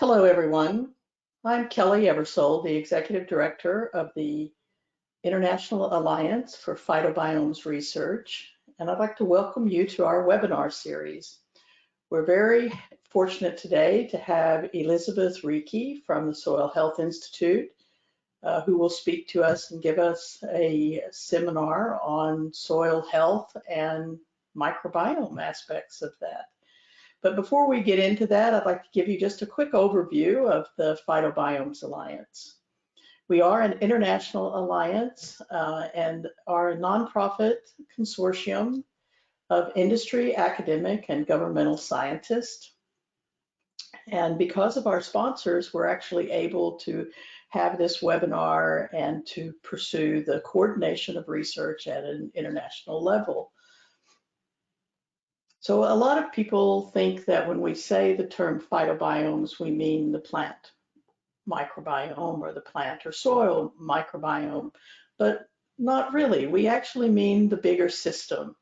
Hello, everyone. I'm Kelly Eversole, the Executive Director of the International Alliance for Phytobiomes Research, and I'd like to welcome you to our webinar series. We're very fortunate today to have Elizabeth Rieke from the Soil Health Institute, who will speak to us and give us a seminar on soil health and microbiome aspects of that. But before we get into that, I'd like to give you just a quick overview of the Phytobiomes Alliance. We are an international alliance and are a nonprofit consortium of industry, academic, and governmental scientists. And because of our sponsors, we're actually able to have this webinar and to pursue the coordination of research at an international level. So a lot of people think that when we say the term phytobiomes, we mean the plant microbiome or the plant or soil microbiome, but not really. We actually mean the bigger system.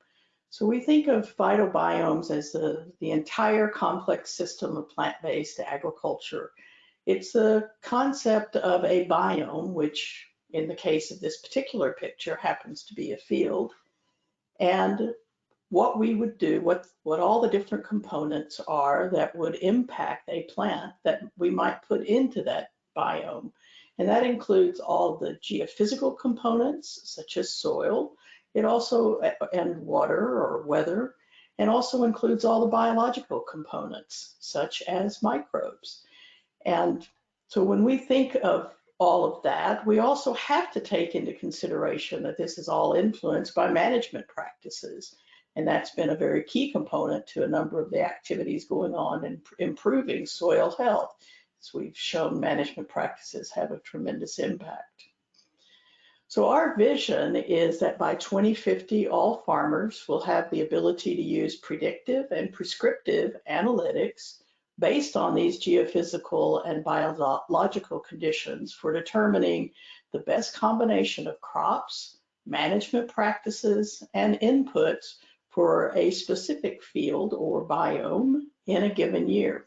So we think of phytobiomes as the entire complex system of plant-based agriculture. It's the concept of a biome, which in the case of this particular picture happens to be a field, and what we would do, what all the different components are that would impact a plant that we might put into that biome. And that includes all the geophysical components, such as soil, it also, and water or weather, and also includes all the biological components, such as microbes. And so when we think of all of that, we also have to take into consideration that this is all influenced by management practices. And that's been a very key component to a number of the activities going on in improving soil health. As we've shown, management practices have a tremendous impact. So our vision is that by 2050, all farmers will have the ability to use predictive and prescriptive analytics based on these geophysical and biological conditions for determining the best combination of crops, management practices, and inputs for a specific field or biome in a given year.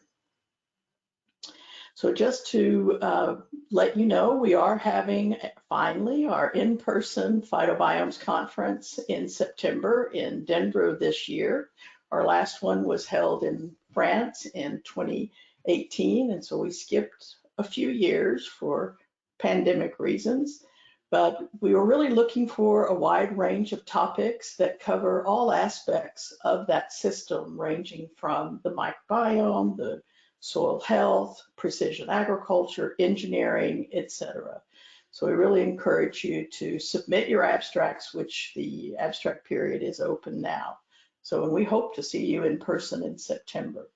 So just to let you know, we are having finally our in-person Phytobiomes Conference in September in Denver this year. Our last one was held in France in 2018, and so we skipped a few years for pandemic reasons. But we were really looking for a wide range of topics that cover all aspects of that system, ranging from the microbiome, the soil health, precision agriculture, engineering, etc. So we really encourage you to submit your abstracts, which the abstract period is open now. So we hope to see you in person in September.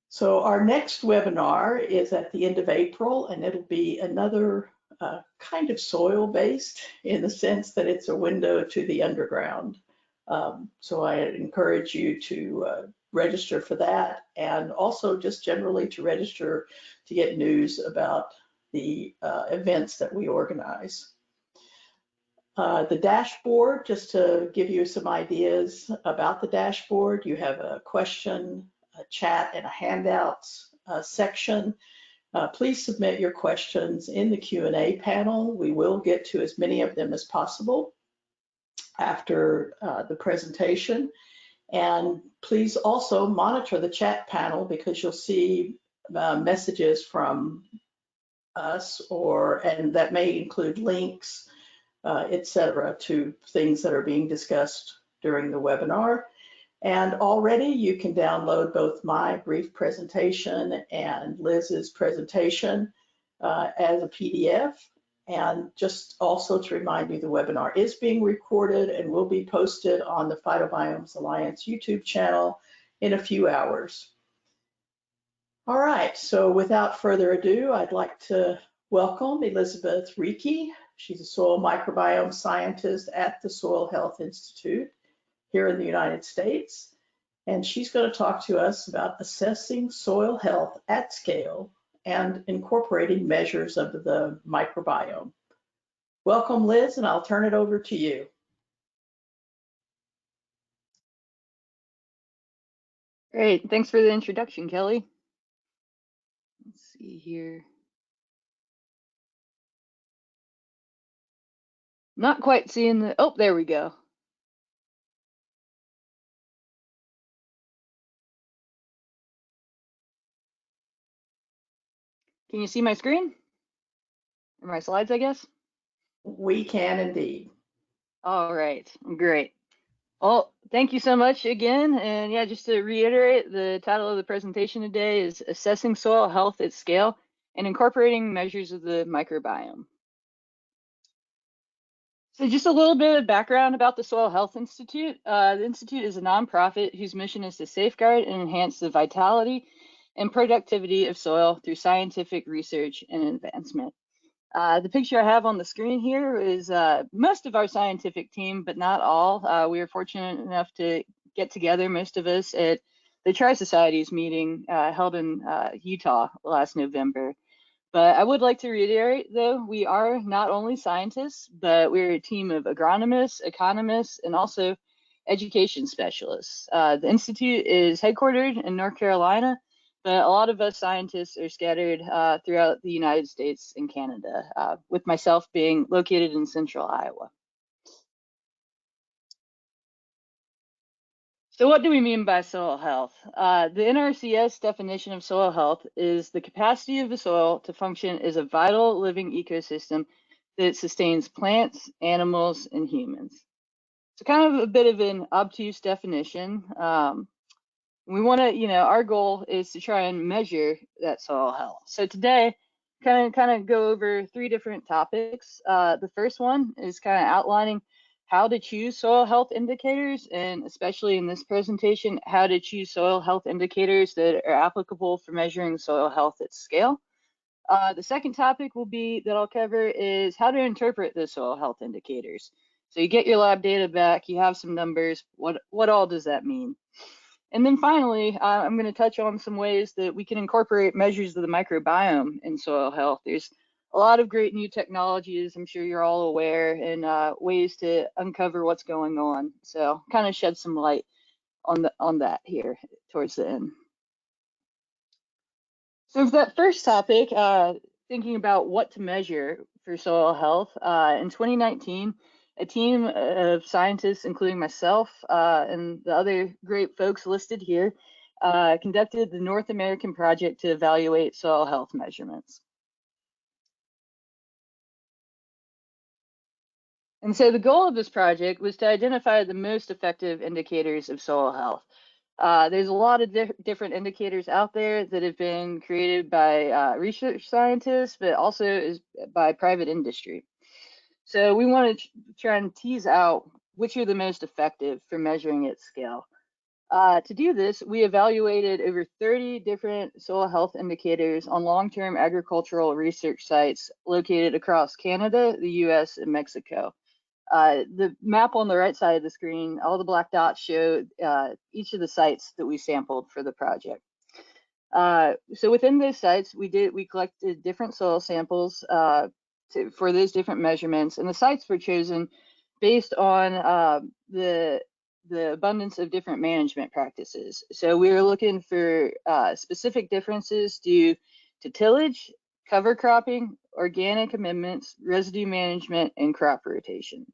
So our next webinar is at the end of April, and it'll be another kind of soil-based in the sense that it's a window to the underground. So I encourage you to register for that, and also just generally to register to get news about the events that we organize. The dashboard, just to give you some ideas about the dashboard, you have a question, a chat, and a handouts section. Please submit your questions in the Q&A panel. We will get to as many of them as possible after the presentation. And please also monitor the chat panel, because you'll see messages from us, and that may include links, etc., to things that are being discussed during the webinar. And already you can download both my brief presentation and Liz's presentation as a PDF. And just also to remind you, the webinar is being recorded and will be posted on the Phytobiomes Alliance YouTube channel in a few hours. All right, so without further ado, I'd like to welcome Elizabeth Rieke. She's a soil microbiome scientist at the Soil Health Institute here in the United States. And she's going to talk to us about assessing soil health at scale and incorporating measures of the microbiome. Welcome, Liz, and I'll turn it over to you. Great, thanks for the introduction, Kelly. see here. Not quite seeing the, oh, there we go. Can you see my screen? Or my slides, I guess? We can indeed. All right, great. Well, thank you so much again. And yeah, just to reiterate, the title of the presentation today is Assessing Soil Health at Scale and Incorporating Measures of the Microbiome. So just a little bit of background about the Soil Health Institute. The Institute is a nonprofit whose mission is to safeguard and enhance the vitality and productivity of soil through scientific research and advancement. The picture I have on the screen here is most of our scientific team, but not all. We were fortunate enough to get together, most of us, at the Tri-Societies meeting held in Utah last November. But I would like to reiterate, though, we are not only scientists, but we're a team of agronomists, economists, and also education specialists. The Institute is headquartered in North Carolina, but a lot of us scientists are scattered throughout the United States and Canada, with myself being located in central Iowa. So what do we mean by soil health? The NRCS definition of soil health is the capacity of the soil to function as a vital living ecosystem that sustains plants, animals, and humans. So kind of a bit of an obtuse definition. We want to, our goal is to try and measure that soil health. So today, kind of go over 3 different topics. The first one is kind of outlining how to choose soil health indicators, and especially in this presentation, how to choose soil health indicators that are applicable for measuring soil health at scale. The second topic that I'll cover is how to interpret the soil health indicators. So you get your lab data back, you have some numbers, what all does that mean? And then finally, I'm going to touch on some ways that we can incorporate measures of the microbiome in soil health. There's a lot of great new technologies, I'm sure you're all aware, and ways to uncover what's going on. So kind of shed some light on that here towards the end. So for that first topic, thinking about what to measure for soil health, in 2019, a team of scientists, including myself and the other great folks listed here, conducted the North American project to evaluate soil health measurements. And so the goal of this project was to identify the most effective indicators of soil health. There's a lot of different indicators out there that have been created by research scientists, but also by private industry. So we want to try and tease out which are the most effective for measuring at scale. To do this, we evaluated over 30 different soil health indicators on long-term agricultural research sites located across Canada, the US, and Mexico. The map on the right side of the screen, all the black dots show each of the sites that we sampled for the project. So within those sites, we collected different soil samples for those different measurements, and the sites were chosen based on the abundance of different management practices. So we were looking for specific differences due to tillage, cover cropping, organic amendments, residue management, and crop rotation.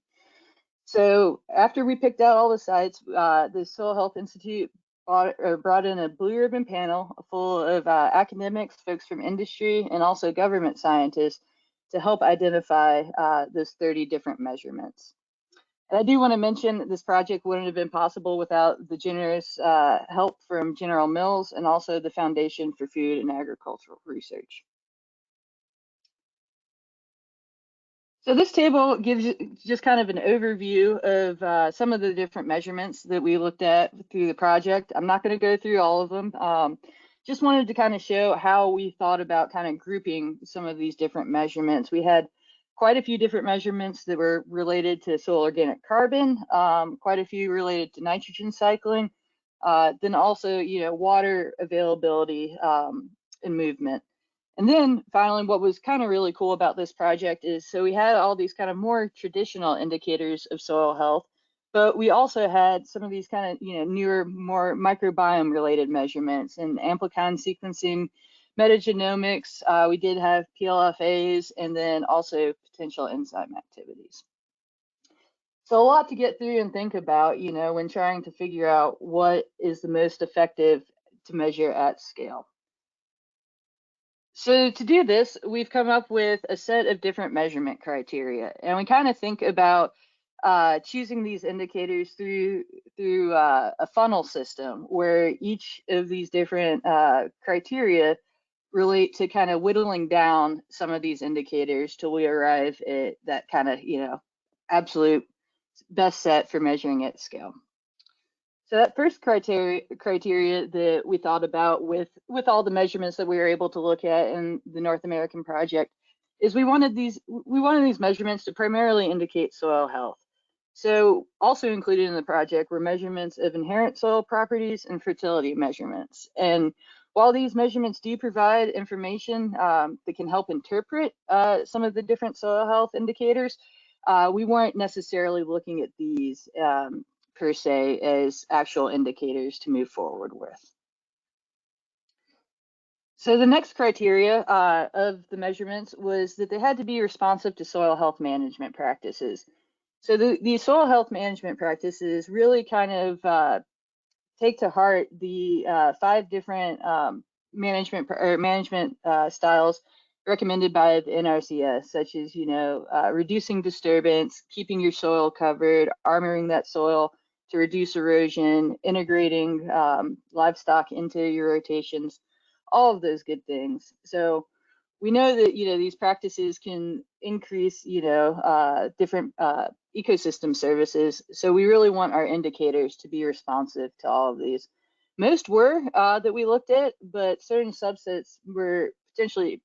So after we picked out all the sites, the Soil Health Institute brought in a blue ribbon panel full of academics, folks from industry, and also government scientists to help identify those 30 different measurements. And I do want to mention that this project wouldn't have been possible without the generous help from General Mills and also the Foundation for Food and Agricultural Research. So this table gives you just kind of an overview of some of the different measurements that we looked at through the project. I'm not going to go through all of them. Just wanted to kind of show how we thought about kind of grouping some of these different measurements. We had quite a few different measurements that were related to soil organic carbon, quite a few related to nitrogen cycling, then also, water availability and movement. And then finally, what was kind of really cool about this project is, so we had all these kind of more traditional indicators of soil health, but we also had some of these kind of, newer, more microbiome related measurements and amplicon sequencing metagenomics, we did have PLFAs, and then also potential enzyme activities. So a lot to get through and think about, you know, when trying to figure out what is the most effective to measure at scale. So to do this, we've come up with a set of different measurement criteria, and we kind of think about choosing these indicators through a funnel system where each of these different criteria relate to kind of whittling down some of these indicators till we arrive at that kind of, you know, absolute best set for measuring at scale. So that first criteria that we thought about with all the measurements that we were able to look at in the North American project is we wanted these measurements to primarily indicate soil health. So also included in the project were measurements of inherent soil properties and fertility measurements. And while these measurements do provide information that can help interpret some of the different soil health indicators, we weren't necessarily looking at these per se as actual indicators to move forward with. So the next criteria of the measurements was that they had to be responsive to soil health management practices. So the soil health management practices really kind of take to heart the 5 different management styles recommended by the NRCS, such as, you know, reducing disturbance, keeping your soil covered, armoring that soil to reduce erosion, integrating livestock into your rotations, all of those good things. So we know that, you know, these practices can increase, you know, different ecosystem services. So we really want our indicators to be responsive to all of these. Most were that we looked at, but certain subsets were potentially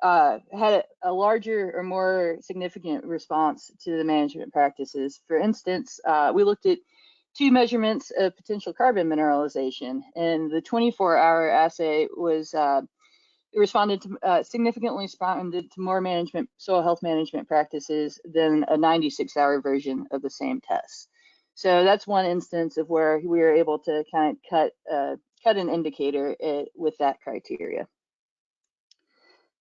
had a larger or more significant response to the management practices. For instance, we looked at 2 measurements of potential carbon mineralization, and the 24-hour assay was significantly responded to more soil health management practices than a 96-hour version of the same test. So that's one instance of where we were able to kind of cut an indicator with that criteria.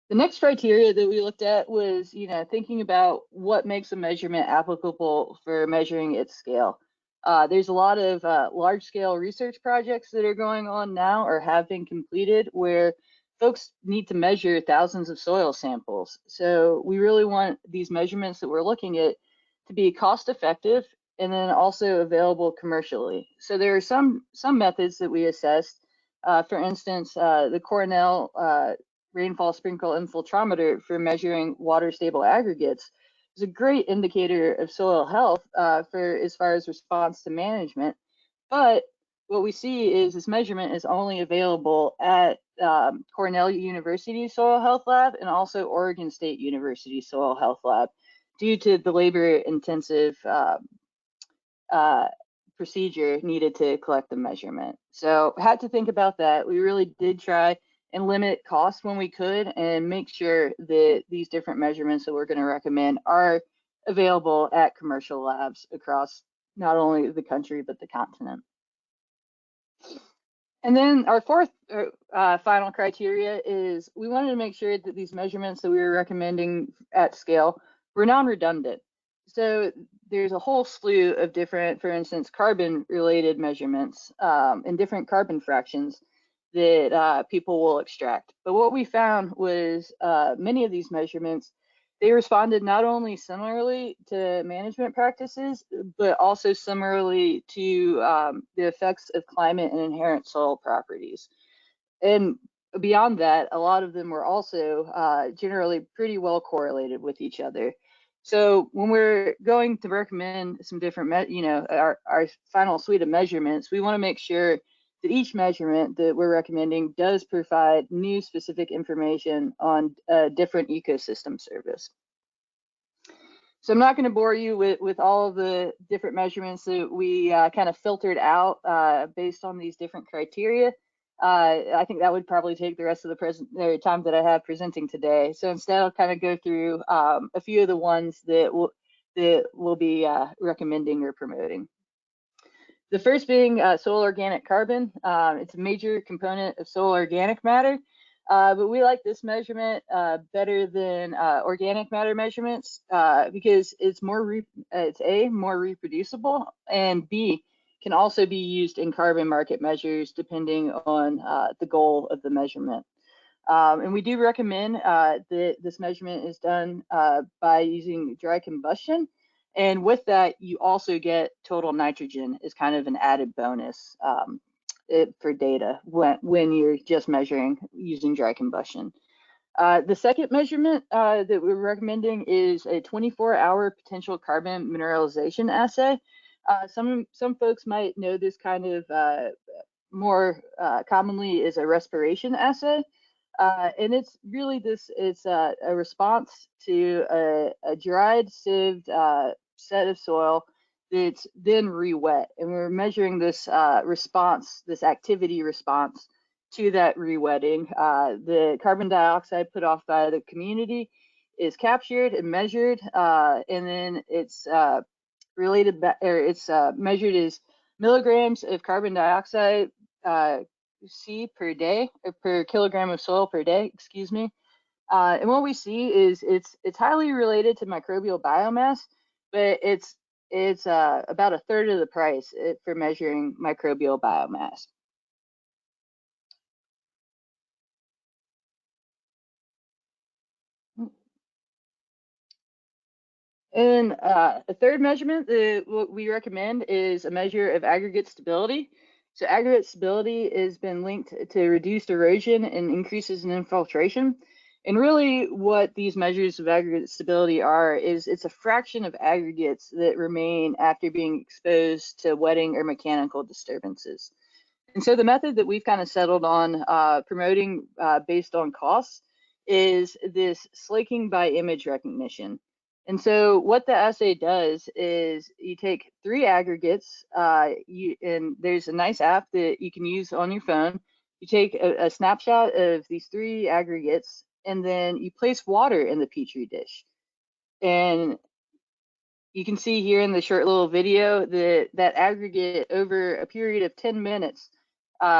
The next criteria that we looked at was, you know, thinking about what makes a measurement applicable for measuring its scale. There's a lot of large-scale research projects that are going on now or have been completed where folks need to measure thousands of soil samples. So we really want these measurements that we're looking at to be cost-effective and then also available commercially. So there are some methods that we assessed. For instance, the Cornell rainfall sprinkle infiltrometer for measuring water stable aggregates is a great indicator of soil health for as far as response to management. But what we see is this measurement is only available at Cornell University Soil Health Lab and also Oregon State University Soil Health Lab due to the labor intensive procedure needed to collect the measurement. So had to think about that. We really did try and limit cost when we could and make sure that these different measurements that we're going to recommend are available at commercial labs across not only the country but the continent. And then our fourth final criteria is we wanted to make sure that these measurements that we were recommending at scale were non-redundant. So there's a whole slew of different, for instance, carbon related measurements and different carbon fractions that people will extract. But what we found was many of these measurements, they responded not only similarly to management practices, but also similarly to the effects of climate and inherent soil properties. And beyond that, a lot of them were also generally pretty well correlated with each other. So when we're going to recommend some different, you know, our final suite of measurements, we want to make sure that each measurement that we're recommending does provide new specific information on a different ecosystem service. So I'm not going to bore you with all of the different measurements that we kind of filtered out based on these different criteria. I think that would probably take the rest of the time that I have presenting today. So instead, I'll kind of go through a few of the ones that we'll be recommending or promoting. The first being soil organic carbon. It's a major component of soil organic matter. But we like this measurement better than organic matter measurements because it's it's A, more reproducible, and B, can also be used in carbon market measures depending on the goal of the measurement. And we do recommend that this measurement is done by using dry combustion. And with that, you also get total nitrogen as kind of an added bonus for data when you're just measuring using dry combustion. The second measurement that we're recommending is a 24-hour potential carbon mineralization assay. Some folks might know this kind of more commonly as a respiration assay. And it's really it's a response to a dried, sieved set of soil that's then re-wet. And we're measuring this response, this activity response to that re-wetting. The carbon dioxide put off by the community is captured and measured, and then it's measured as milligrams of carbon dioxide C per day, or per kilogram of soil per day, excuse me. And what we see is it's highly related to microbial biomass, but it's about a third of the price for measuring microbial biomass. And a third measurement that what we recommend is a measure of aggregate stability. So aggregate stability has been linked to reduced erosion and increases in infiltration. And really what these measures of aggregate stability are is it's a fraction of aggregates that remain after being exposed to wetting or mechanical disturbances. And so the method that we've kind of settled on promoting based on costs is this slaking by image recognition. And so what the assay does is you take 3 aggregates, and there's a nice app that you can use on your phone. You take a snapshot of these 3 aggregates, and then you place water in the Petri dish. And you can see here in the short little video that aggregate over a period of 10 minutes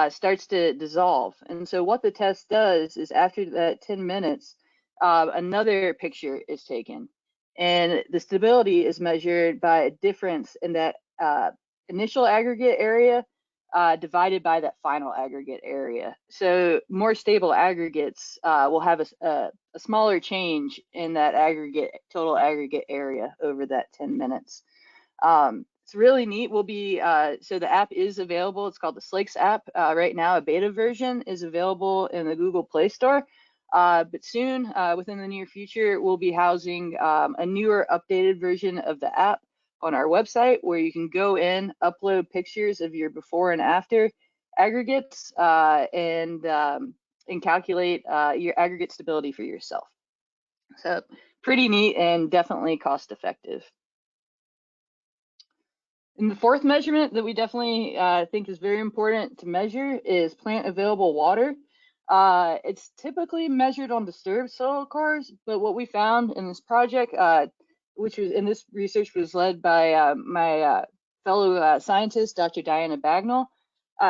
starts to dissolve. And so what the test does is after that 10 minutes, another picture is taken. And the stability is measured by a difference in that initial aggregate area divided by that final aggregate area. So more stable aggregates will have a smaller change in that total aggregate area over that 10 minutes. It's really neat. So the app is available. It's called the Slakes app. Right now, a beta version is available in the Google Play Store. But soon, within the near future, we'll be housing a newer, updated version of the app on our website, where you can go in, upload pictures of your before and after aggregates, and calculate your aggregate stability for yourself. So pretty neat and definitely cost effective. And the fourth measurement that we definitely think is very important to measure is plant available water. It's typically measured on disturbed soil cores, but what we found in this project, this research was led by my fellow scientist, Dr. Diana Bagnall.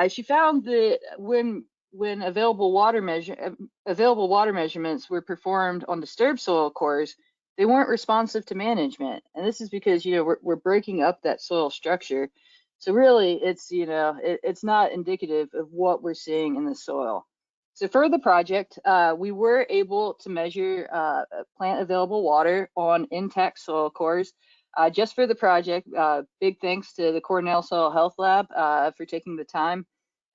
She found that when available water measurements were performed on disturbed soil cores, they weren't responsive to management. And this is because, we're breaking up that soil structure. So really it's not indicative of what we're seeing in the soil. So for the project, we were able to measure plant available water on intact soil cores. Just for the project, big thanks to the Cornell Soil Health Lab for taking the time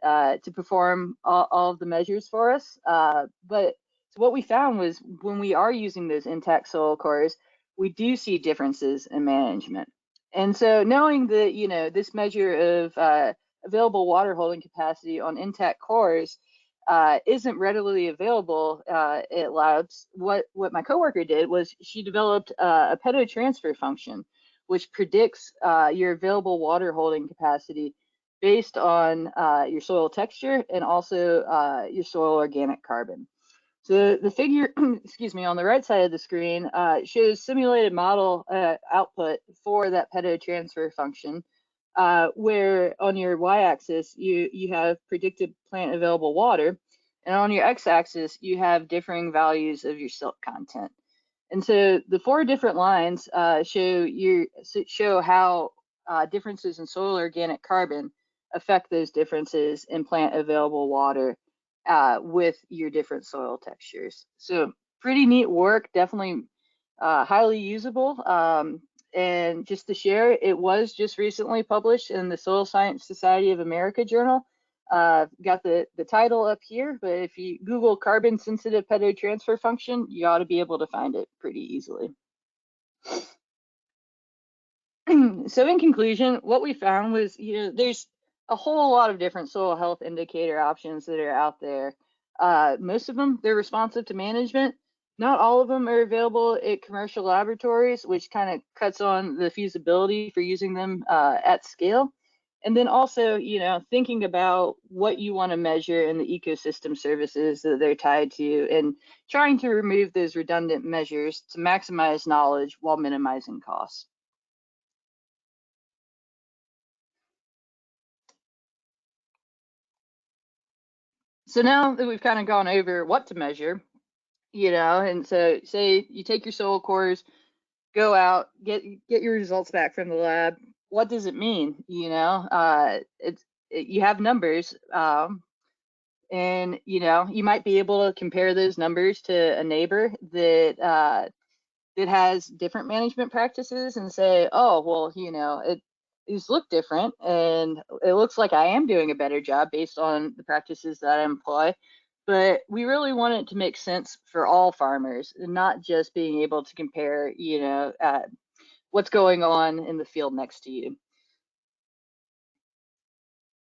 to perform all of the measures for us. So what we found was when we are using those intact soil cores, we do see differences in management. And so knowing that, this measure of available water holding capacity on intact cores isn't readily available at labs, what my coworker did was she developed a pedotransfer function, which predicts your available water holding capacity based on your soil texture and also your soil organic carbon. So the figure, excuse me, on the right side of the screen shows simulated model output for that pedotransfer function, where on your y-axis you have predicted plant available water, And on your x-axis, you have differing values of your silt content. And so the 4 different lines show how differences in soil organic carbon affect those differences in plant available water with your different soil textures. So pretty neat work, definitely highly usable. And just to share, it was just recently published in the Soil Science Society of America journal. Got the title up here, but if you Google carbon sensitive pedotransfer function, you ought to be able to find it pretty easily. So in conclusion, what we found was, there's a whole lot of different soil health indicator options that are out there. Most of them, they're responsive to management. Not all of them are available at commercial laboratories, which kind of cuts on the feasibility for using them at scale. And then also, thinking about what you want to measure in the ecosystem services that they're tied to, and trying to remove those redundant measures to maximize knowledge while minimizing costs. So now that we've kind of gone over what to measure, and so say you take your soil cores, go out, get your results back from the lab. What does it mean? You have numbers, and you might be able to compare those numbers to a neighbor that has different management practices and say, oh, well, these look different, and it looks like I am doing a better job based on the practices that I employ. But we really want it to make sense for all farmers, and not just being able to compare, what's going on in the field next to you.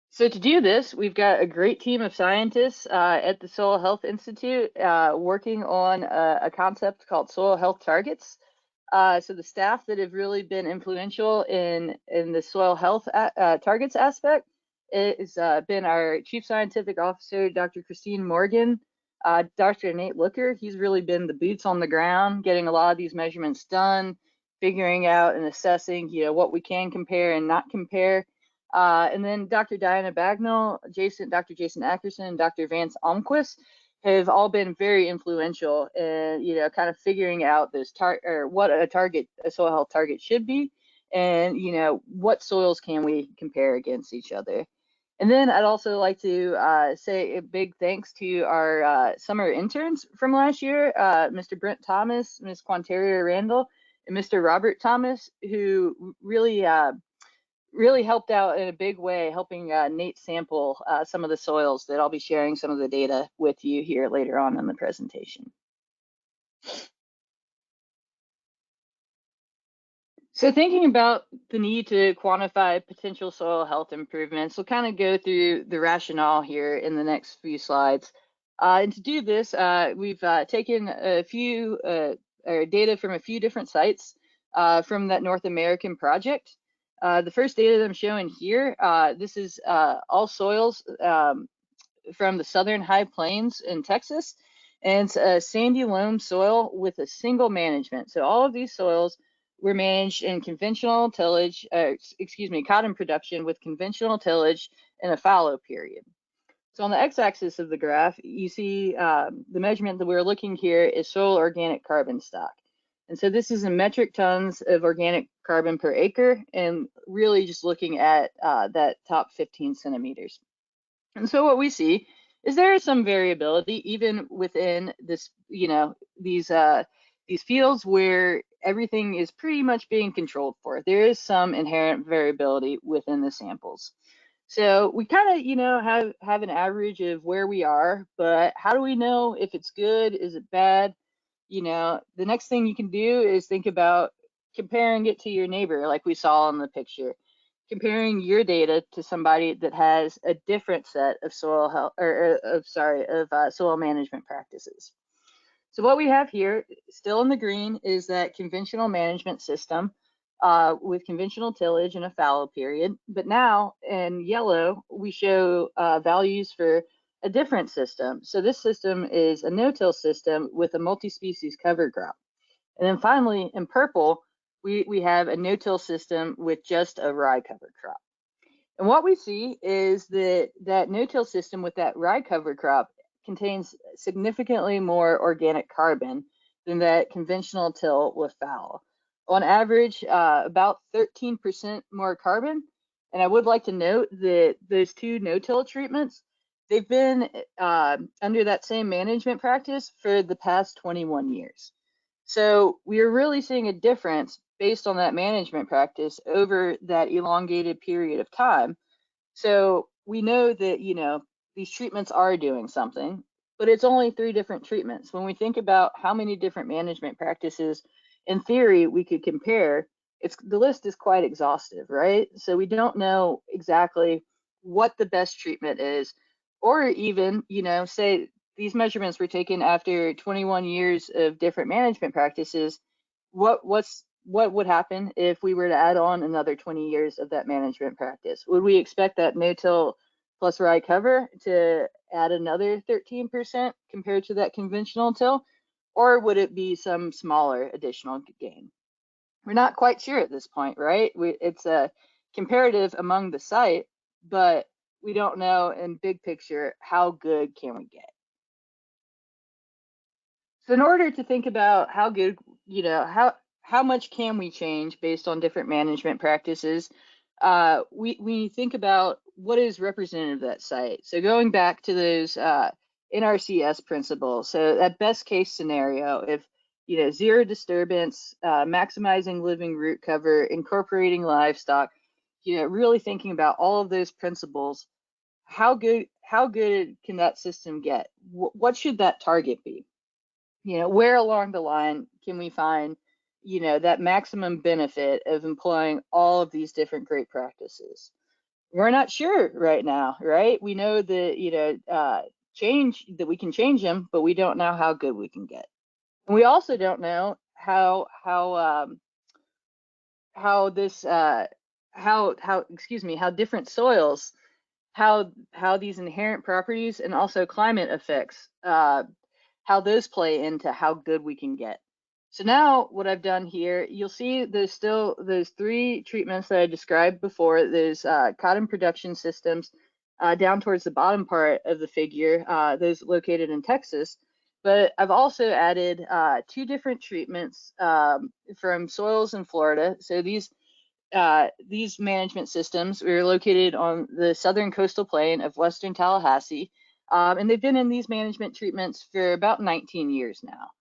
So to do this, we've got a great team of scientists at the Soil Health Institute working on a concept called soil health targets. So the staff that have really been influential in the soil health targets aspect is been our Chief Scientific Officer, Dr. Christine Morgan, Dr. Nate Looker. He's really been the boots on the ground, getting a lot of these measurements done, figuring out and assessing, what we can compare and not compare. And then Dr. Diana Bagnall, Dr. Jason Ackerson, and Dr. Vance Almquist have all been very influential in, kind of figuring out this what a soil health target should be, and what soils can we compare against each other. And then I'd also like to say a big thanks to our summer interns from last year, Mr. Brent Thomas, Ms. Quanteria Randall, and Mr. Robert Thomas, who really helped out in a big way, helping Nate sample some of the soils that I'll be sharing some of the data with you here later on in the presentation. So thinking about the need to quantify potential soil health improvements, we'll kind of go through the rationale here in the next few slides. And to do this, we've taken a few data from a few different sites from that North American project. The first data that I'm showing here, this is all soils from the southern high plains in Texas, and it's a sandy loam soil with a single management. So all of these soils were managed in conventional tillage, cotton production with conventional tillage in a fallow period. So on the x-axis of the graph, you see the measurement that we're looking here is soil organic carbon stock. And so this is in metric tons of organic carbon per acre, and really just looking at that top 15 centimeters. And so what we see is there is some variability even within this, these fields where everything is pretty much being controlled for. There is some inherent variability within the samples. So we kind of, have an average of where we are, but how do we know if it's good? Is it bad? The next thing you can do is think about comparing it to your neighbor, like we saw in the picture. Comparing your data to somebody that has a different set of soil health, soil management practices. So what we have here, still in the green, is that conventional management system with conventional tillage in a fallow period. But now in yellow, we show values for a different system. So this system is a no-till system with a multi-species cover crop. And then finally, in purple, we have a no-till system with just a rye cover crop. And what we see is that no-till system with that rye cover crop contains significantly more organic carbon than that conventional till with fallow. On average, about 13% more carbon. And I would like to note that those two no-till treatments, they've been under that same management practice for the past 21 years. So we are really seeing a difference based on that management practice over that elongated period of time. So we know that, these treatments are doing something, but it's only 3 different treatments. When we think about how many different management practices, in theory, we could compare, the list is quite exhaustive, right? So we don't know exactly what the best treatment is, or even, say these measurements were taken after 21 years of different management practices. What would happen if we were to add on another 20 years of that management practice? Would we expect that no-till plus rye cover to add another 13% compared to that conventional till, or would it be some smaller additional gain? We're not quite sure at this point, right? It's a comparative among the site, but we don't know in big picture how good can we get. So in order to think about how good, how much can we change based on different management practices, we think about what is representative of that site. So going back to those NRCS principles, so that best case scenario, if zero disturbance, maximizing living root cover, incorporating livestock, really thinking about all of those principles, how good can that system get? What should that target be? Where along the line can we find, that maximum benefit of employing all of these different great practices? We're not sure right now, right? We know that, that we can change them, but we don't know how good we can get. And we also don't know how different soils, how these inherent properties and also climate effects, how those play into how good we can get. So now what I've done here, you'll see there's still those 3 treatments that I described before. There's cotton production systems down towards the bottom part of the figure, those located in Texas. But I've also added 2 different treatments from soils in Florida. So these management systems are located on the southern coastal plain of western Tallahassee. And they've been in these management treatments for about 19 years now.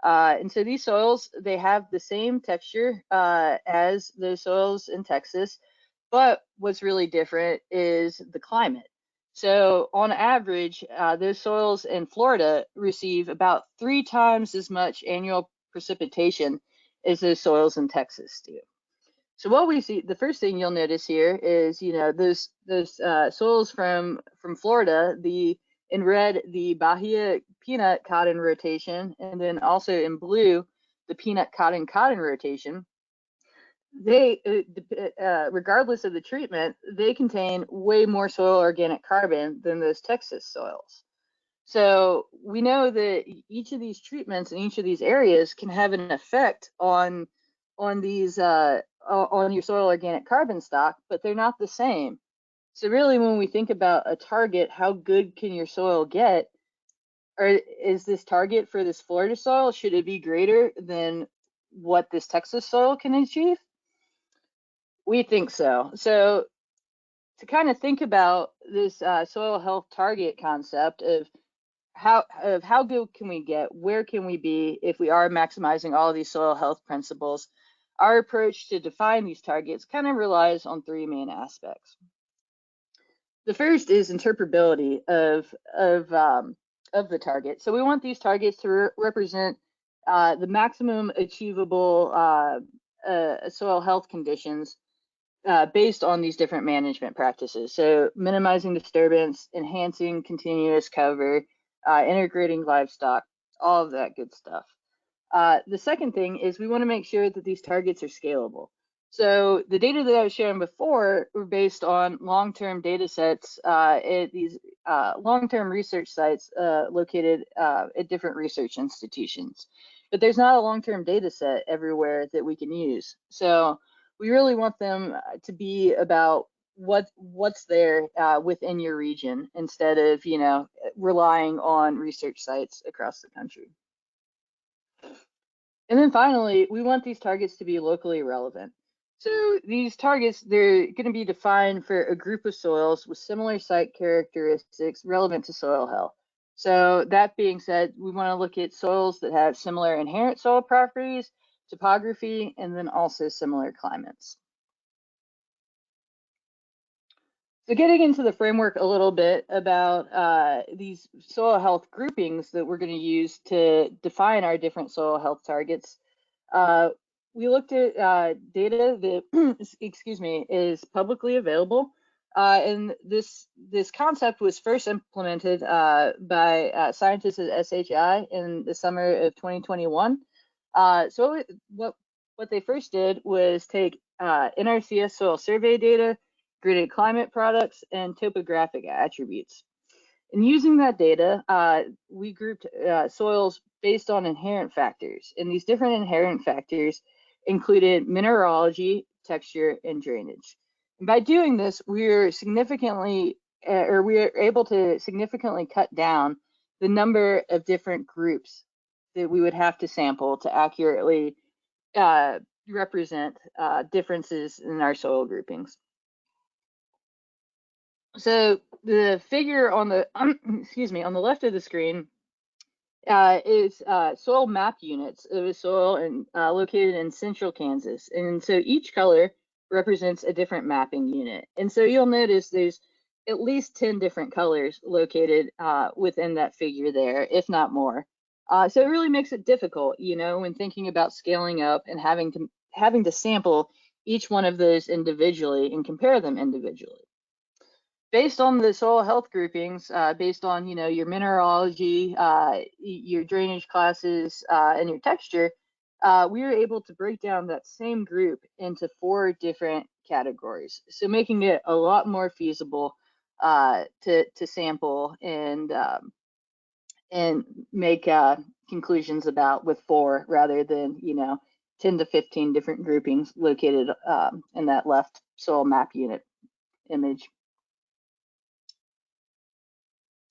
And so these soils, they have the same texture as the soils in Texas, but what's really different is the climate. So on average, those soils in Florida receive about 3 times as much annual precipitation as those soils in Texas do. So what we see, the first thing you'll notice here is, those soils from Florida, in red, the Bahia peanut cotton rotation, and then also in blue, the peanut cotton rotation. They, regardless of the treatment, they contain way more soil organic carbon than those Texas soils. So we know that each of these treatments in each of these areas can have an effect on these on your soil organic carbon stock, but they're not the same. So really, when we think about a target, how good can your soil get? Or is this target for this Florida soil, should it be greater than what this Texas soil can achieve? We think so. So to kind of think about this soil health target concept of how good can we get, where can we be if we are maximizing all of these soil health principles, our approach to define these targets kind of relies on 3 main aspects. The first is interpretability of the target. So we want these targets to represent the maximum achievable soil health conditions based on these different management practices. So minimizing disturbance, enhancing continuous cover, integrating livestock, all of that good stuff. The second thing is we want to make sure that these targets are scalable. So the data that I was showing before were based on long-term data sets at these long-term research sites located at different research institutions. But there's not a long-term data set everywhere that we can use. So we really want them to be about what's there within your region instead of, you know, relying on research sites across the country. And then finally, we want these targets to be locally relevant. So these targets, they're going to be defined for a group of soils with similar site characteristics relevant to soil health. So that being said, we want to look at soils that have similar inherent soil properties, topography, and then also similar climates. So getting into the framework a little bit about these soil health groupings that we're going to use to define our different soil health targets. We looked at data that, excuse me, is publicly available. And this concept was first implemented by scientists at SHI in the summer of 2021. So what they first did was take NRCS soil survey data, graded climate products, and topographic attributes. And using that data, we grouped soils based on inherent factors. And these different inherent factors included mineralogy, texture, and drainage. And by doing this, we are able to significantly cut down the number of different groups that we would have to sample to accurately represent differences in our soil groupings. So the figure on the excuse me, on the left of the screen is soil map units of a soil located in central Kansas. And so each color represents a different mapping unit. And so you'll notice there's at least 10 different colors located within that figure there, if not more. So it really makes it difficult, you know, when thinking about scaling up and having to sample each one of those individually and compare them individually. Based on the soil health groupings, based on, you know, your mineralogy, your drainage classes, and your texture, we were able to break down that same group into 4 different categories. So making it a lot more feasible to sample and make conclusions about with 4 rather than, you know, 10 to 15 different groupings located in that left soil map unit image.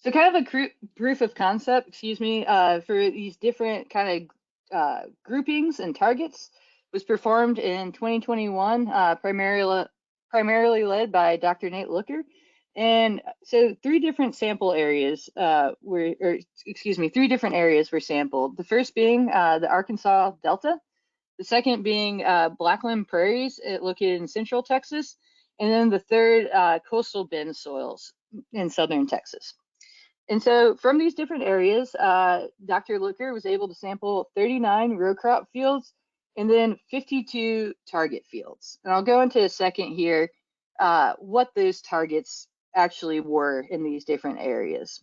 So kind of a proof of concept, excuse me, for these different kind of groupings and targets was performed in 2021, primarily led by Dr. Nate Looker. And so 3 different sample areas three different areas were sampled. The first being the Arkansas Delta, the second being Blackland Prairies located in central Texas, and then the third coastal bend soils in southern Texas. And so from these different areas, Dr. Looker was able to sample 39 row crop fields and then 52 target fields. And I'll go into a second here what those targets actually were in these different areas.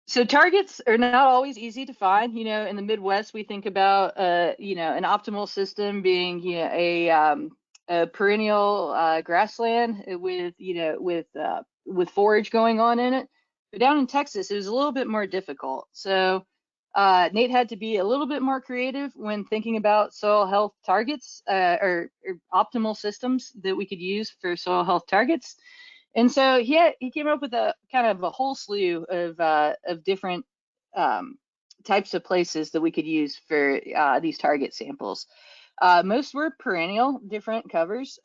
So targets are not always easy to find. You know, in the Midwest, we think about, you know, an optimal system being, you know, a perennial grassland with, you know, with forage going on in it. But down in Texas, it was a little bit more difficult. So Nate had to be a little bit more creative when thinking about soil health targets or optimal systems that we could use for soil health targets. And so he came up with a kind of a whole slew of different types of places that we could use for these target samples. Most were perennial, different covers.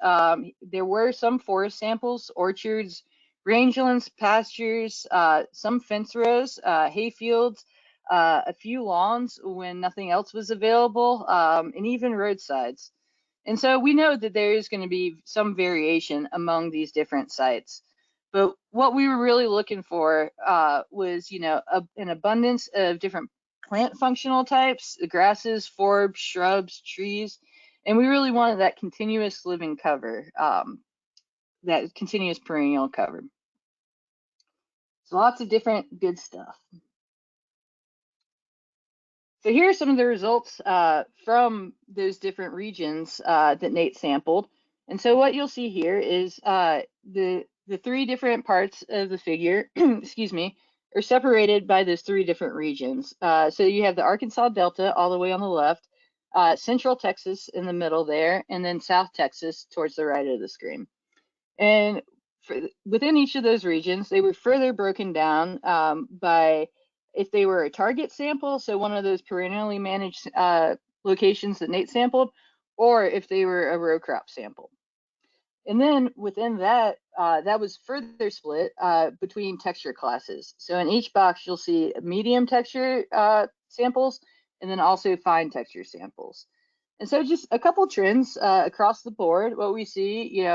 There were some forest samples, orchards, rangelands, pastures, some fence rows, hay fields, a few lawns when nothing else was available, and even roadsides. And so we know that there is going to be some variation among these different sites. But what we were really looking for was, you know, an abundance of different plant functional types, grasses, forbs, shrubs, trees, and we really wanted that continuous living cover, that continuous perennial cover. So lots of different good stuff. So here are some of the results from those different regions that Nate sampled. And so what you'll see here is the 3 different parts of the figure, excuse me, are separated by those 3 different regions. So you have the Arkansas Delta all the way on the left, Central Texas in the middle there, and then South Texas towards the right of the screen. And within each of those regions, they were further broken down by if they were a target sample, so one of those perennially managed locations that Nate sampled, or if they were a row crop sample. And then within that, that was further split between texture classes. So in each box, you'll see medium texture samples and then also fine texture samples. And so just a couple trends across the board. What we see,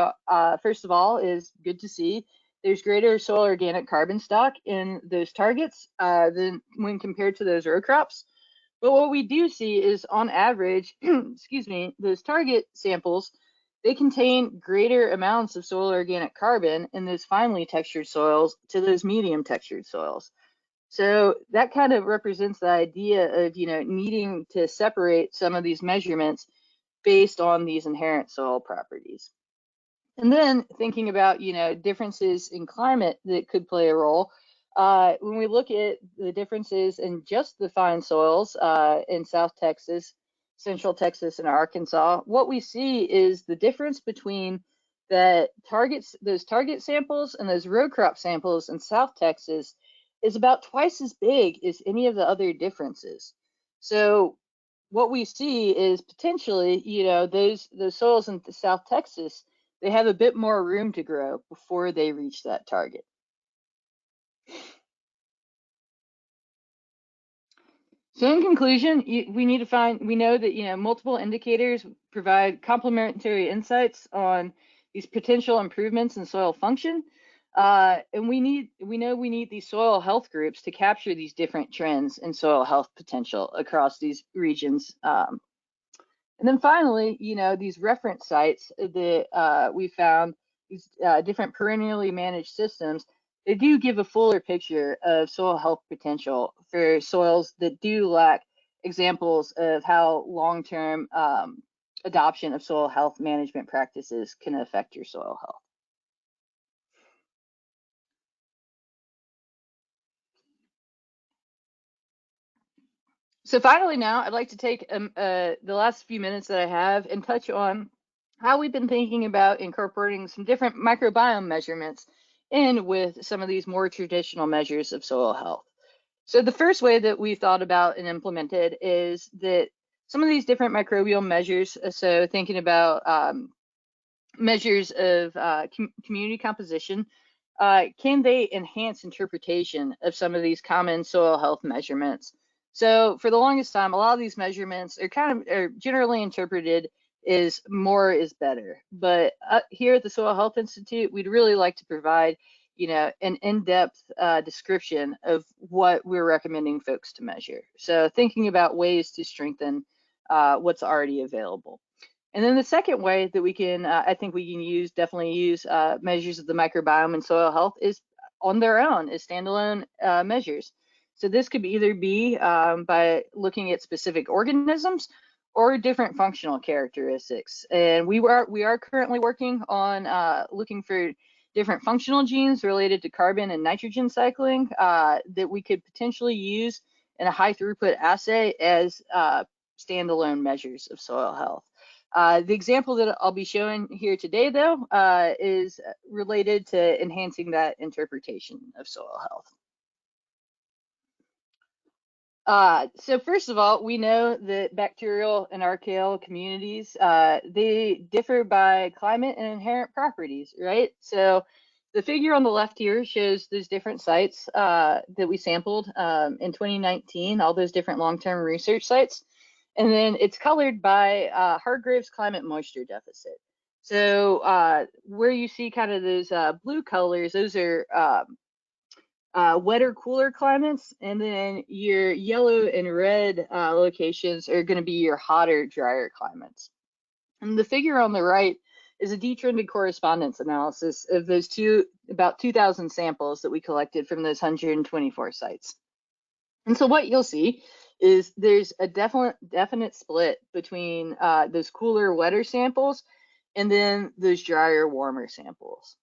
first of all, is good to see there's greater soil organic carbon stock in those targets than when compared to those row crops. But what we do see is on average, excuse me, those target samples, they contain greater amounts of soil organic carbon in those finely textured soils to those medium textured soils. So that kind of represents the idea of, needing to separate some of these measurements based on these inherent soil properties. And then thinking about, differences in climate that could play a role. When we look at the differences in just the fine soils in South Texas, Central Texas, and Arkansas, what we see is the difference between those target samples and those row crop samples in South Texas is about twice as big as any of the other differences. So what we see is potentially, those soils in South Texas, they have a bit more room to grow before they reach that target. So in conclusion, we know that, multiple indicators provide complementary insights on these potential improvements in soil function. And we know we need these soil health groups to capture these different trends in soil health potential across these regions. And then finally, these reference sites that we found, these different perennially managed systems, they do give a fuller picture of soil health potential for soils that do lack examples of how long-term adoption of soil health management practices can affect your soil health. So finally now, I'd like to take the last few minutes that I have and touch on how we've been thinking about incorporating some different microbiome measurements in with some of these more traditional measures of soil health. So the first way that we thought about and implemented is that some of these different microbial measures, so thinking about measures of community composition, can they enhance interpretation of some of these common soil health measurements? So for the longest time, a lot of these measurements are generally interpreted as more is better. But here at the Soil Health Institute, we'd really like to provide, an in-depth description of what we're recommending folks to measure. So thinking about ways to strengthen what's already available. And then the second way that we can, I think we can definitely use measures of the microbiome and soil health is on their own as standalone measures. So this could either be by looking at specific organisms or different functional characteristics. And we are currently working on looking for different functional genes related to carbon and nitrogen cycling that we could potentially use in a high throughput assay as standalone measures of soil health. The example that I'll be showing here today, though, is related to enhancing that interpretation of soil health. So first of all, we know that bacterial and archaeal communities, they differ by climate and inherent properties, right? So the figure on the left here shows those different sites that we sampled in 2019, all those different long-term research sites. And then it's colored by Hargreaves climate moisture deficit. So where you see kind of those blue colors, those are wetter, cooler climates, and then your yellow and red locations are going to be your hotter, drier climates. And the figure on the right is a detrended correspondence analysis of those about 2,000 samples that we collected from those 124 sites. And so what you'll see is there's a definite split between those cooler, wetter samples and then those drier, warmer samples.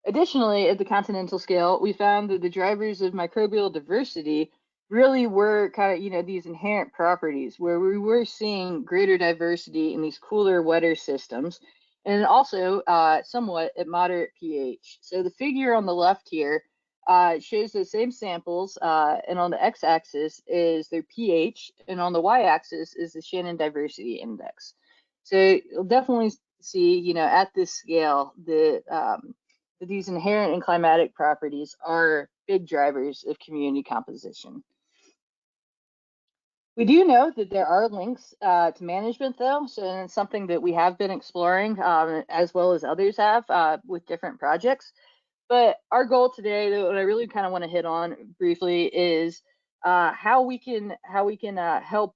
Additionally, at the continental scale, we found that the drivers of microbial diversity really were kind of, you know, these inherent properties where we were seeing greater diversity in these cooler, wetter systems, and also somewhat at moderate pH. So the figure on the left here shows the same samples, and on the x-axis is their pH, and on the y-axis is the Shannon Diversity Index. So you'll definitely see, you know, at this scale, that these inherent and climatic properties are big drivers of community composition. We do know that there are links to management, though, so it's something that we have been exploring, as well as others have, with different projects. But our goal today, what I really kind of want to hit on briefly, is how we can help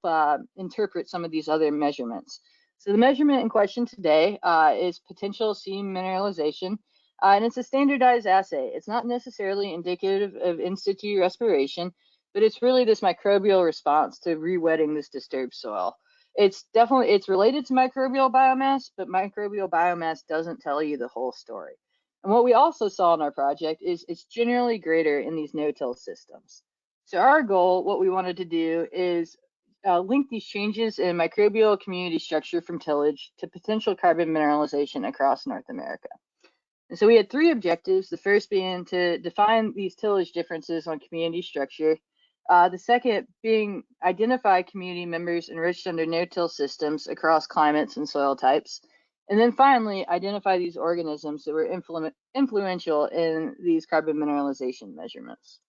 interpret some of these other measurements. So the measurement in question today is potential seam mineralization, and it's a standardized assay. It's not necessarily indicative of in situ respiration, but it's really this microbial response to re-wetting this disturbed soil. It's related to microbial biomass, but microbial biomass doesn't tell you the whole story. And what we also saw in our project is it's generally greater in these no-till systems. So our goal, what we wanted to do, is link these changes in microbial community structure from tillage to potential carbon mineralization across North America. And so we had three objectives, the first being to define these tillage differences on community structure. The second being identify community members enriched under no-till systems across climates and soil types. And then finally, identify these organisms that were influential in these carbon mineralization measurements.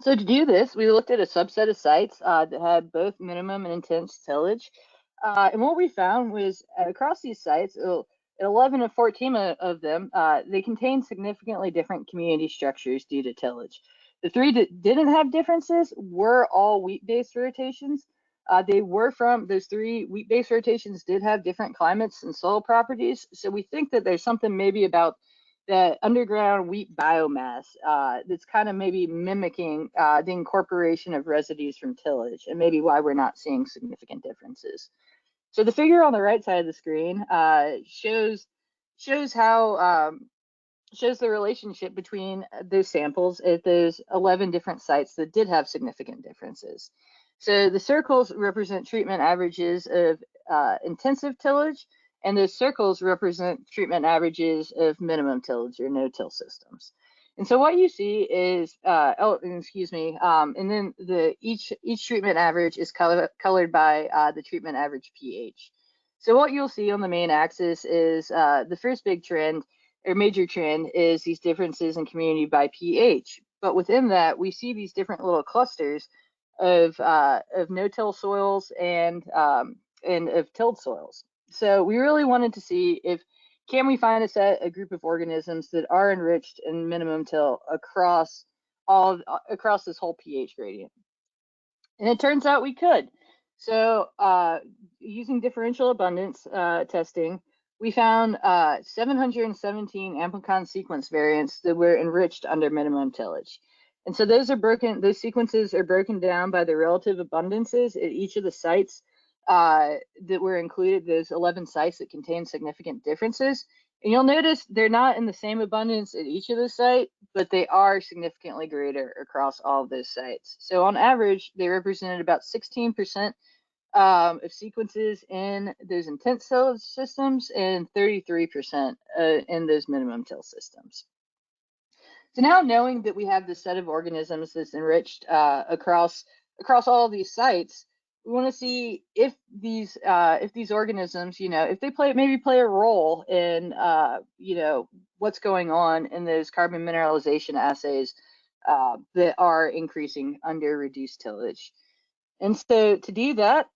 So to do this, we looked at a subset of sites that had both minimum and intense tillage. And what we found was across these sites, 11 of 14 of them, they contained significantly different community structures due to tillage. The three that didn't have differences were all wheat-based rotations. Those three wheat-based rotations did have different climates and soil properties. So we think that there's something maybe about the underground wheat biomass that's kind of maybe mimicking the incorporation of residues from tillage, and maybe why we're not seeing significant differences. So the figure on the right side of the screen shows the relationship between those samples at those 11 different sites that did have significant differences. So the circles represent treatment averages of intensive tillage, and those circles represent treatment averages of minimum tillage or no-till systems. And so what you see is, and then each treatment average is colored by the treatment average pH. So what you'll see on the main axis is the first big trend or major trend is these differences in community by pH. But within that, we see these different little clusters of no-till soils and of tilled soils. So we really wanted to see if can we find a group of organisms that are enriched in minimum till across this whole pH gradient. And it turns out we could. So using differential abundance testing, we found 717 amplicon sequence variants that were enriched under minimum tillage. And so those sequences are broken down by the relative abundances at each of the sites that were included, those 11 sites that contain significant differences. And you'll notice they're not in the same abundance at each of the sites, but they are significantly greater across all of those sites. So on average, they represented about 16% of sequences in those intense tillage systems and 33% in those minimum till systems. So now knowing that we have this set of organisms that's enriched across all of these sites, we want to see if these organisms, if they play a role in, what's going on in those carbon mineralization assays that are increasing under reduced tillage. And so to do that,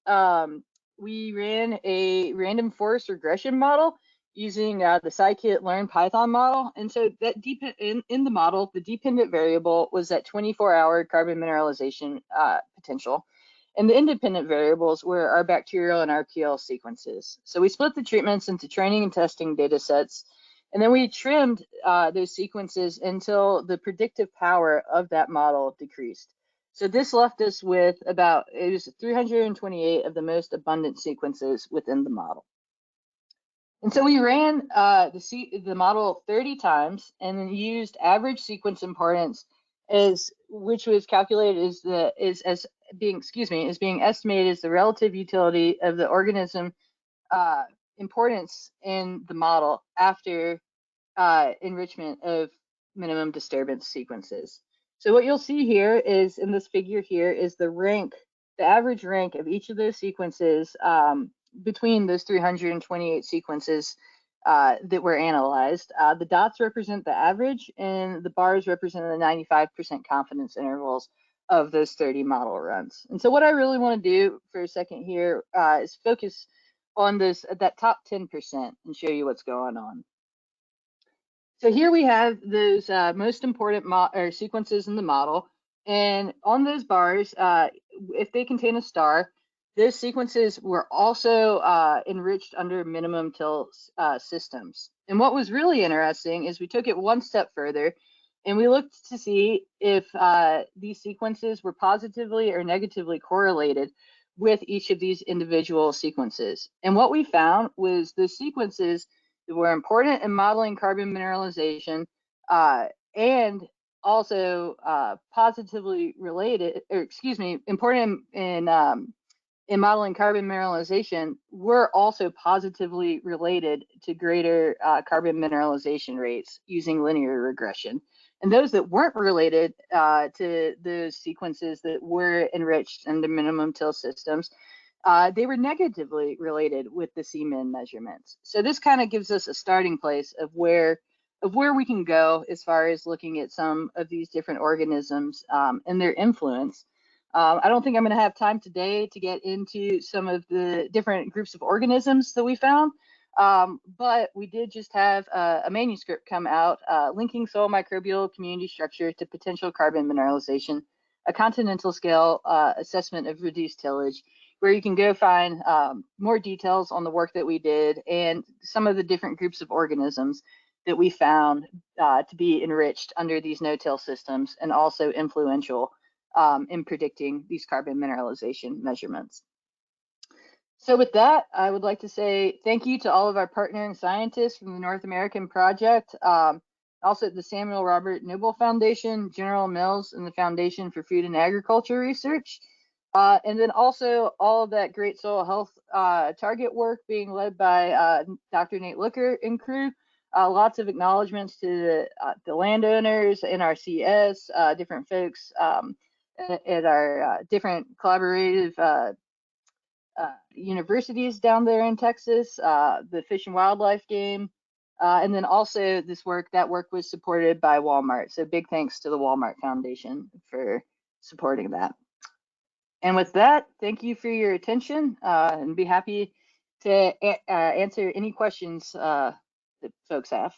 we ran a random forest regression model using the scikit-learn Python model. And so that in the model, the dependent variable was that 24-hour carbon mineralization potential. And the independent variables were our bacterial and archaeal sequences. So we split the treatments into training and testing data sets, and then we trimmed those sequences until the predictive power of that model decreased. So this left us with it was 328 of the most abundant sequences within the model. And so we ran the model 30 times and then used average sequence importance which was calculated is being estimated as the relative utility of the organism importance in the model after enrichment of minimum disturbance sequences. So what you'll see here is in this figure here is the average rank of each of those sequences between those 328 sequences that were analyzed. The dots represent the average and the bars represent the 95% confidence intervals of those 30 model runs. And so what I really want to do for a second here is focus on that top 10% and show you what's going on. So here we have those most important sequences in the model, and on those bars, if they contain a star, those sequences were also enriched under minimum till systems. And what was really interesting is we took it one step further, and we looked to see if these sequences were positively or negatively correlated with each of these individual sequences. And what we found was the sequences that were important in modeling carbon mineralization and also positively related, or excuse me, important in modeling carbon mineralization were also positively related to greater carbon mineralization rates using linear regression. And those that weren't related to those sequences that were enriched under minimum till systems, they were negatively related with the CMIN measurements. So this kind of gives us a starting place of where we can go as far as looking at some of these different organisms and their influence. I don't think I'm going to have time today to get into some of the different groups of organisms that we found, but we did just have a manuscript come out linking soil microbial community structure to potential carbon mineralization, a continental scale assessment of reduced tillage, where you can go find more details on the work that we did and some of the different groups of organisms that we found to be enriched under these no-till systems and also influential in predicting these carbon mineralization measurements. So with that, I would like to say thank you to all of our partnering scientists from the North American Project, also the Samuel Robert Noble Foundation, General Mills, and the Foundation for Food and Agriculture Research. And then also all of that great soil health target work being led by Dr. Nate Looker and crew. Lots of acknowledgments to the landowners, NRCS, different folks at our different collaborative universities down there in Texas, the Fish and Wildlife Game, and then also that work was supported by Walmart. So big thanks to the Walmart Foundation for supporting that. And with that, thank you for your attention and be happy to answer any questions that folks have.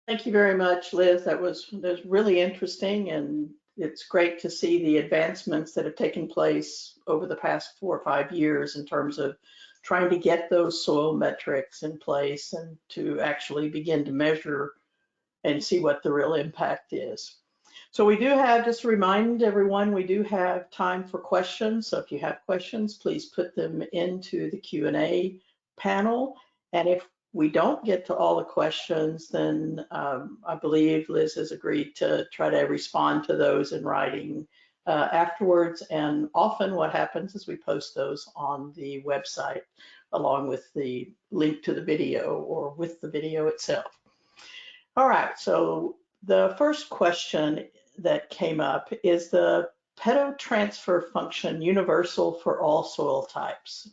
Thank you very much, Liz. That was really interesting, and it's great to see the advancements that have taken place over the past 4 or 5 years in terms of trying to get those soil metrics in place and to actually begin to measure and see what the real impact is. So we do have, just to remind everyone, we do have time for questions. So if you have questions, please put them into the Q&A panel. And if we don't get to all the questions, then I believe Liz has agreed to try to respond to those in writing afterwards. And often what happens is we post those on the website along with the link to the video or with the video itself. All right, so the first question that came up is the pedotransfer function universal for all soil types?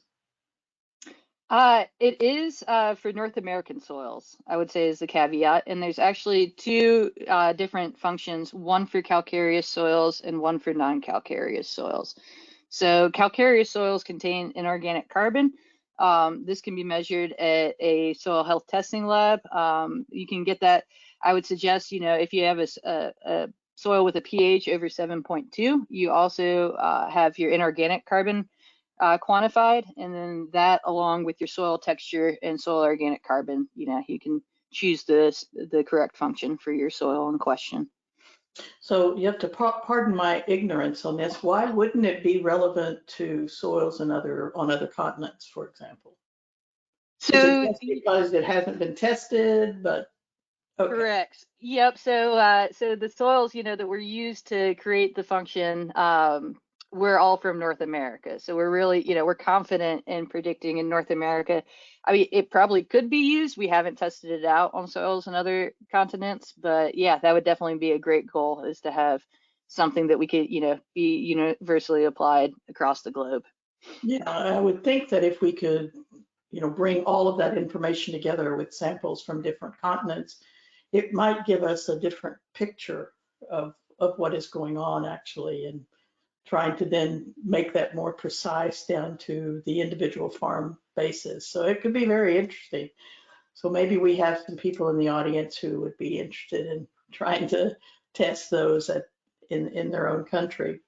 It is for North American soils, I would say is the caveat. And there's actually 2 different functions, one for calcareous soils and one for non-calcareous soils. So calcareous soils contain inorganic carbon. This can be measured at a soil health testing lab. You can get that. I would suggest, if you have a soil with a pH over 7.2, you also have your inorganic carbon quantified, and then that along with your soil texture and soil organic carbon, you can choose the correct function for your soil in question. So you have to pardon my ignorance on this. Why wouldn't it be relevant to soils on other continents, for example? So, is it just because it hasn't been tested, but Okay. Correct. Yep. So the soils, that were used to create the function, we're all from North America. So we're really, we're confident in predicting in North America. I mean, it probably could be used. We haven't tested it out on soils in other continents, but yeah, that would definitely be a great goal, is to have something that we could, be universally applied across the globe. Yeah, I would think that if we could, bring all of that information together with samples from different continents, it might give us a different picture of what is going on actually, and trying to then make that more precise down to the individual farm basis. So it could be very interesting. So maybe we have some people in the audience who would be interested in trying to test those in their own country.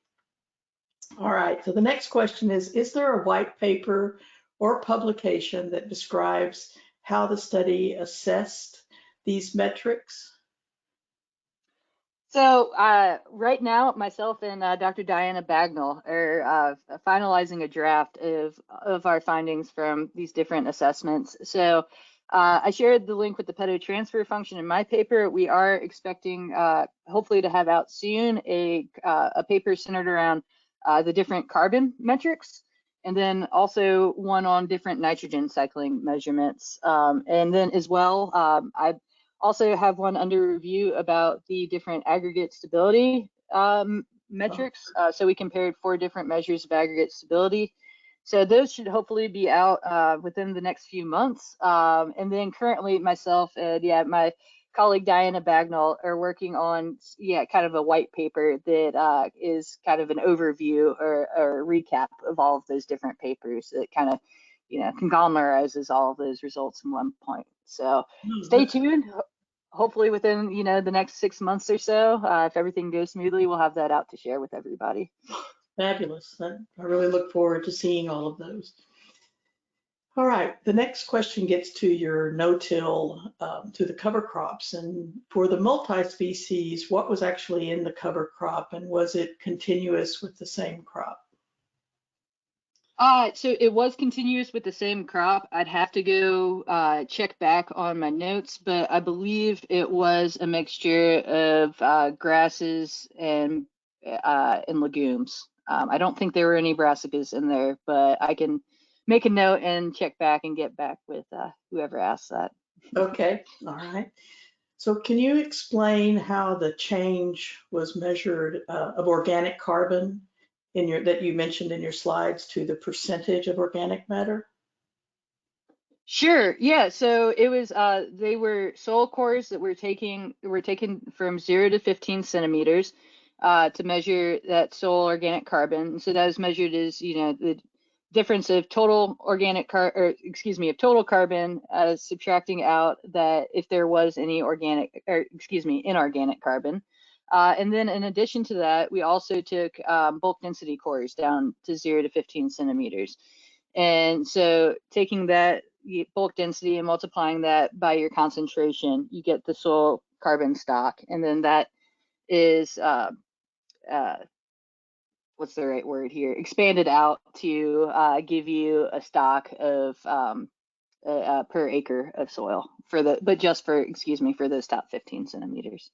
All right, so the next question is there a white paper or publication that describes how the study assessed these metrics? So right now, myself and Dr. Diana Bagnall are finalizing a draft of our findings from these different assessments. So I shared the link with the pedo transfer function in my paper. We are expecting, hopefully, to have out soon a paper centered around the different carbon metrics, and then also one on different nitrogen cycling measurements. And then as well, I also have one under review about the different aggregate stability metrics. So we compared 4 different measures of aggregate stability. So those should hopefully be out within the next few months. And then currently myself and my colleague Diana Bagnall are working on kind of a white paper that is kind of an overview or a recap of all of those different papers that kind of conglomerizes all of those results in one point. So No, stay tuned. Hopefully within the next 6 months or so, if everything goes smoothly, we'll have that out to share with everybody. fabulous. I really look forward to seeing all of those. All right, the next question gets to your no-till, to the cover crops. And for the multi-species, what was actually in the cover crop, and was it continuous with the same crop? So it was continuous with the same crop. I'd have to go check back on my notes, but I believe it was a mixture of grasses and legumes. I don't think there were any brassicas in there, but I can make a note and check back and get back with whoever asked that. Okay, all right. So can you explain how the change was measured of organic carbon that you mentioned in your slides to the percentage of organic matter? Sure. Yeah. So it was they were soil cores that were taken from 0 to 15 centimeters to measure that soil organic carbon. So that was measured as the difference of total organic of total carbon, subtracting out that if there was any inorganic carbon. And then in addition to that, we also took bulk density cores down to 0 to 15 centimeters. And so taking that bulk density and multiplying that by your concentration, you get the soil carbon stock. And then that is, what's the right word here? Expanded out to give you a stock of per acre of soil for those top 15 centimeters.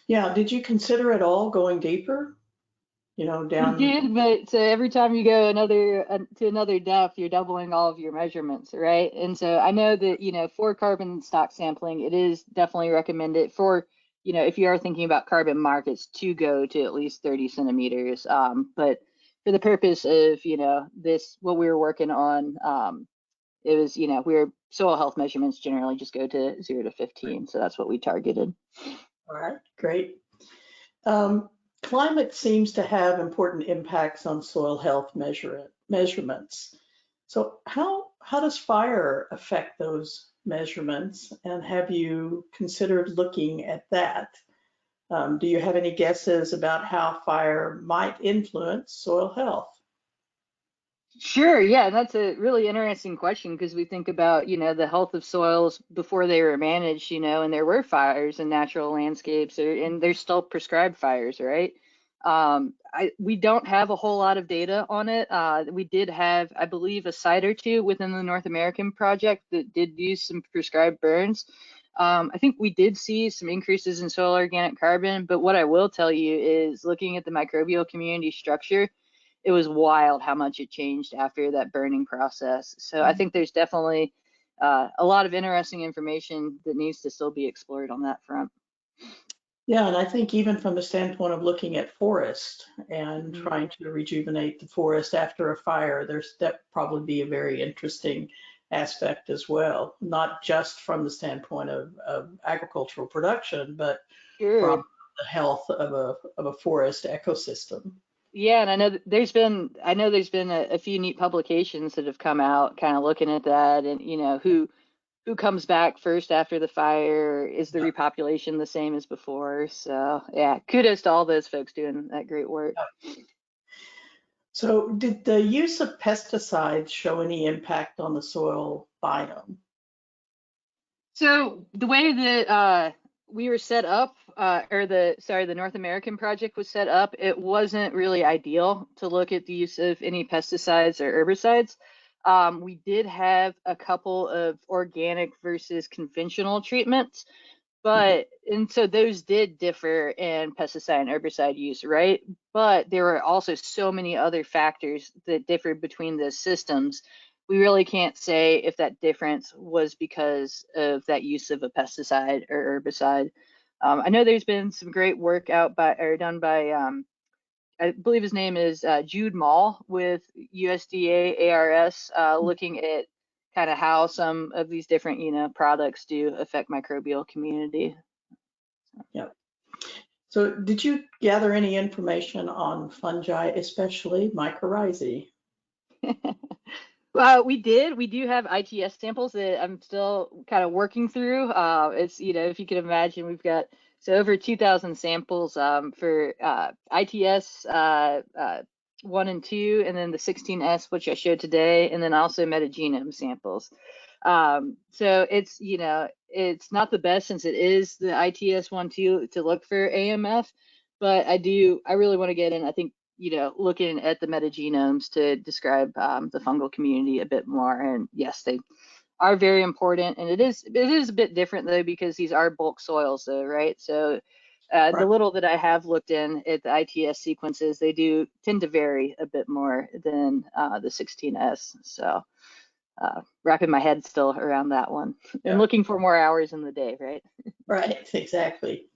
Yeah, did you consider at all going deeper? We Down. did, but so every time you go to another depth, you're doubling all of your measurements, right? And so I know that for carbon stock sampling, it is definitely recommended for if you are thinking about carbon markets to go to at least 30 centimeters. But for the purpose of this, what we were working on, it was soil health measurements generally just go to 0 to 15, so that's what we targeted. All right, great. Climate seems to have important impacts on soil health measurements. So how does fire affect those measurements? And have you considered looking at that? Do you have any guesses about how fire might influence soil health? Sure, yeah, that's a really interesting question because we think about, the health of soils before they were managed, and there were fires in natural landscapes, and there's still prescribed fires, right? We don't have a whole lot of data on it. We did have, I believe, a site or two within the North American project that did use some prescribed burns. I think we did see some increases in soil organic carbon, but what I will tell you is looking at the microbial community structure, it was wild how much it changed after that burning process. So I think there's definitely a lot of interesting information that needs to still be explored on that front. Yeah, and I think even from the standpoint of looking at forest and trying to rejuvenate the forest after a fire, that probably be a very interesting aspect as well, not just from the standpoint of agricultural production, but from Sure. the health of a forest ecosystem. Yeah, and I know there's been a few neat publications that have come out kind of looking at that, and who comes back first after the fire, is the repopulation the same as before? So yeah, kudos to all those folks doing that great work. So did the use of pesticides show any impact on the soil biome? So the way that we were set up, or the North American project was set up, it wasn't really ideal to look at the use of any pesticides or herbicides. We did have a couple of organic versus conventional treatments, and so those did differ in pesticide and herbicide use, right? But there were also so many other factors that differed between those systems. We really can't say if that difference was because of that use of a pesticide or herbicide. I know there's been some great work done by I believe his name is Jude Mall with USDA ARS, looking at kind of how some of these different products do affect microbial community. Yeah. So did you gather any information on fungi, especially mycorrhizae? We did. We do have ITS samples that I'm still kind of working through. It's, if you can imagine, we've got over 2,000 samples for ITS 1 and 2, and then the 16S, which I showed today, and then also metagenome samples. So it's not the best since it is the ITS 1-2 to look for AMF, but I really want to get in, I think, looking at the metagenomes to describe the fungal community a bit more. And yes, they are very important. And it is a bit different though, because these are bulk soils though, right? So the little that I have looked in at the ITS sequences, they do tend to vary a bit more than the 16S. So wrapping my head still around that one and looking for more hours in the day, right? Right, exactly.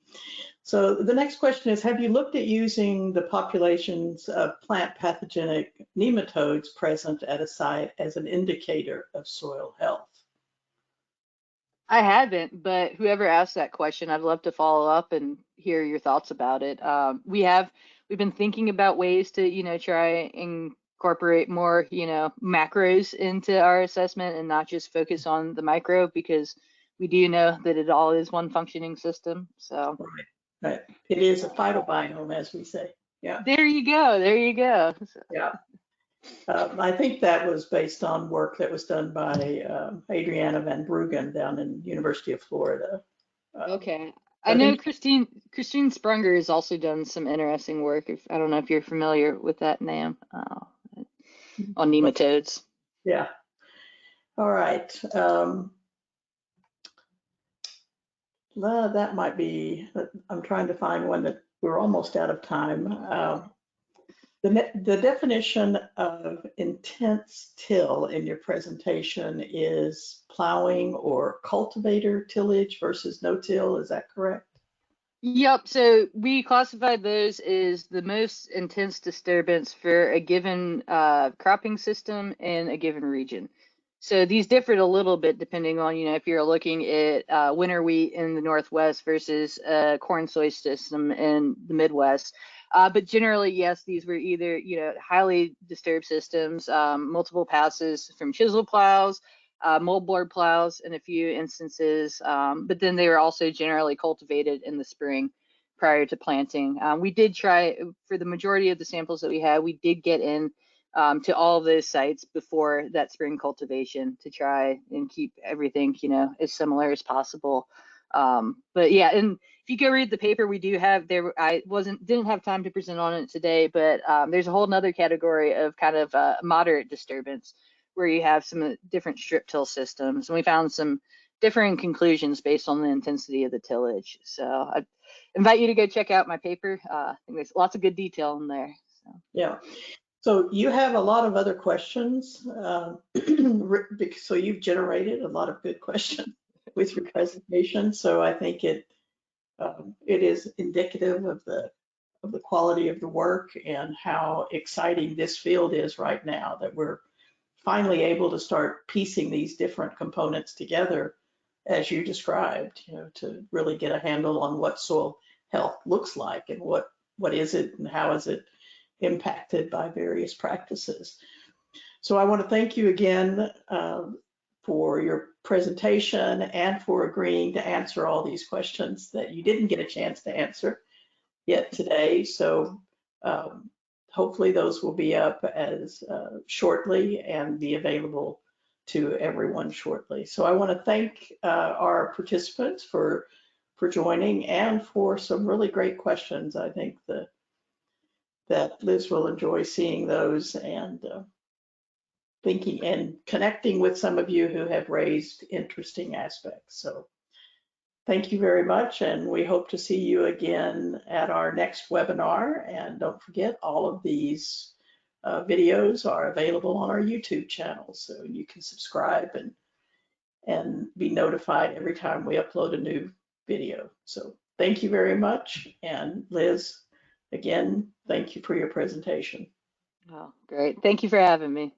So the next question is, have you looked at using the populations of plant pathogenic nematodes present at a site as an indicator of soil health? I haven't, but whoever asked that question, I'd love to follow up and hear your thoughts about it. We've been thinking about ways to, try and incorporate more, macros into our assessment and not just focus on the micro, because we do know that it all is one functioning system. So Right. It is a phytobiome, as we say. Yeah. there you go. There you go. Yeah. I think that was based on work that was done by Adriana Van Bruggen down in University of Florida. Okay. So I I know think, Christine Sprunger has also done some interesting work. I don't know if you're familiar with that name on nematodes. yeah. All right. That might be, I'm trying to find one that we're almost out of time. The definition of intense till in your presentation is plowing or cultivator tillage versus no-till. Is that correct? Yep. So we classified those as the most intense disturbance for a given cropping system in a given region. So these differed a little bit depending on, if you're looking at winter wheat in the Northwest versus a corn soy system in the Midwest. But generally, yes, these were either, highly disturbed systems, multiple passes from chisel plows, moldboard plows in a few instances, but then they were also generally cultivated in the spring prior to planting. We did try, for the majority of the samples that we had, we did get in to all of those sites before that spring cultivation to try and keep everything, as similar as possible. But yeah, and if you go read the paper we do have there, didn't have time to present on it today, but there's a whole nother category of kind of moderate disturbance where you have some different strip till systems. And we found some differing conclusions based on the intensity of the tillage. So I invite you to go check out my paper. I think there's lots of good detail in there. So. Yeah. So you have a lot of other questions. So you've generated a lot of good questions with your presentation. So I think it is indicative of the quality of the work and how exciting this field is right now, that we're finally able to start piecing these different components together as you described, to really get a handle on what soil health looks like and what is it and how is it impacted by various practices. So I want to thank you again for your presentation and for agreeing to answer all these questions that you didn't get a chance to answer yet today. So hopefully those will be up as shortly and be available to everyone shortly. So I want to thank our participants for joining and for some really great questions. I think that Liz will enjoy seeing those and thinking and connecting with some of you who have raised interesting aspects. So thank you very much, and we hope to see you again at our next webinar. And don't forget, all of these videos are available on our YouTube channel, so you can subscribe and be notified every time we upload a new video. So thank you very much, and Liz, again, thank you for your presentation. Oh, great. Thank you for having me.